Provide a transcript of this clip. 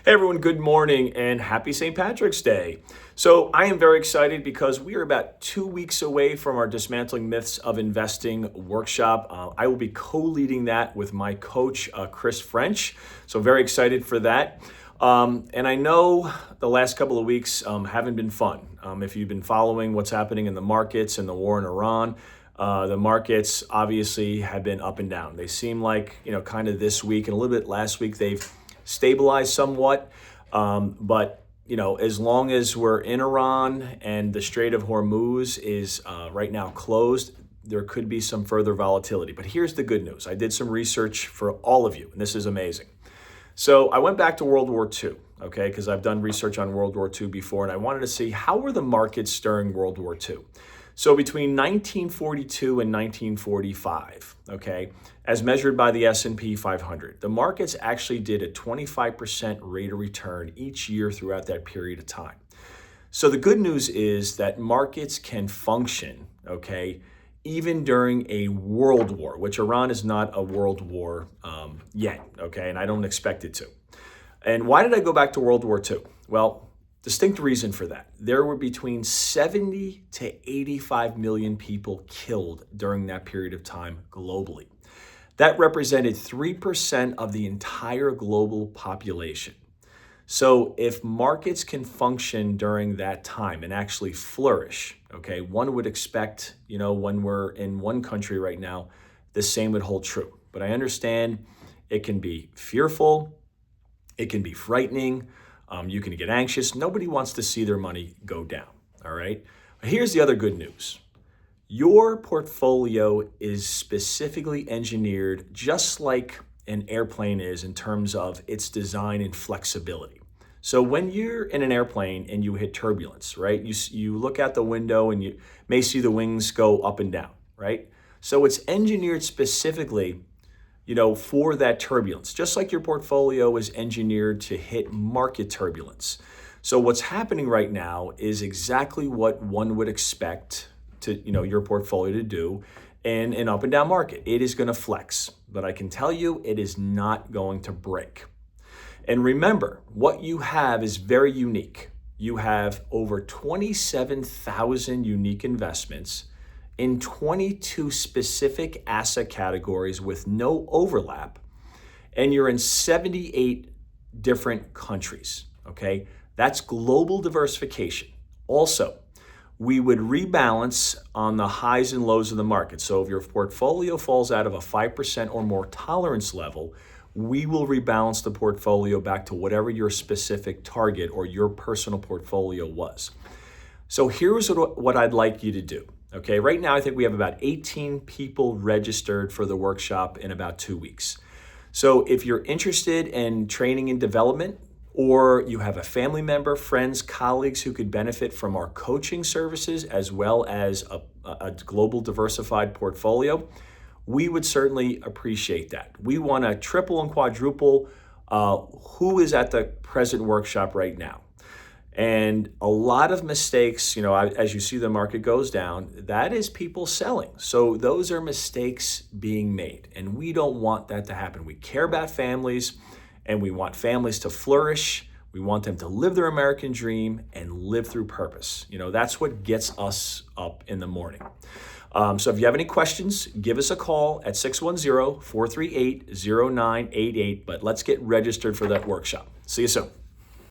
Hey everyone, good morning and happy St. Patrick's Day. So I am very excited because we are about 2 weeks away from our Dismantling Myths of Investing workshop. I will be co-leading that with my coach, Chris French. So very excited for that. And I know the last couple of weeks haven't been fun. If you've been following what's happening in the markets and the war in Iran, the markets obviously have been up and down. They seem like, kind of this week and a little bit last week, they've stabilized somewhat. But as long as we're in Iran and the Strait of Hormuz is right now closed, there could be some further volatility. But here's the good news. I did some research for all of you, and this is amazing. So I went back to World War II, okay, because I've done research on World War II before, and I wanted to see how were the markets during World War II. So between 1942 and 1945, okay, as measured by the S&P 500, the markets actually did a 25% rate of return each year throughout that period of time. So the good news is that markets can function, okay, even during a world war, which Iran is not a world war yet, okay, and I don't expect it to. And why did I go back to World War II? Well, distinct reason for that. There were between 70 to 85 million people killed during that period of time globally. That represented 3% of the entire global population. So if markets can function during that time and actually flourish, okay, one would expect, when we're in one country right now, the same would hold true. But I understand it can be fearful, it can be frightening, you can get anxious. Nobody wants to see their money go down, all right? Here's the other good news. Your portfolio is specifically engineered just like an airplane is in terms of its design and flexibility. So when you're in an airplane and you hit turbulence, right, you look out the window and you may see the wings go up and down, right? So it's engineered specifically for that turbulence, just like your portfolio is engineered to hit market turbulence. So what's happening right now is exactly what one would expect to, your portfolio to do in an up and down market. It is going to flex, but I can tell you it is not going to break. And remember, what you have is very unique. You have over 27,000 unique investments in 22 specific asset categories with no overlap, and you're in 78 different countries, okay? That's global diversification. Also, we would rebalance on the highs and lows of the market. So if your portfolio falls out of a 5% or more tolerance level, we will rebalance the portfolio back to whatever your specific target or your personal portfolio was. So here's what I'd like you to do. Okay, right now I think we have about 18 people registered for the workshop in about 2 weeks. So if you're interested in training and development, or you have a family member, friends, colleagues who could benefit from our coaching services as well as a global diversified portfolio, we would certainly appreciate that. We want to triple and quadruple who is at the present workshop right now. And a lot of mistakes, as you see the market goes down, that is people selling. So those are mistakes being made. And we don't want that to happen. We care about families and we want families to flourish. We want them to live their American dream and live through purpose. That's what gets us up in the morning. So if you have any questions, give us a call at 610-438-0988. But let's get registered for that workshop. See you soon.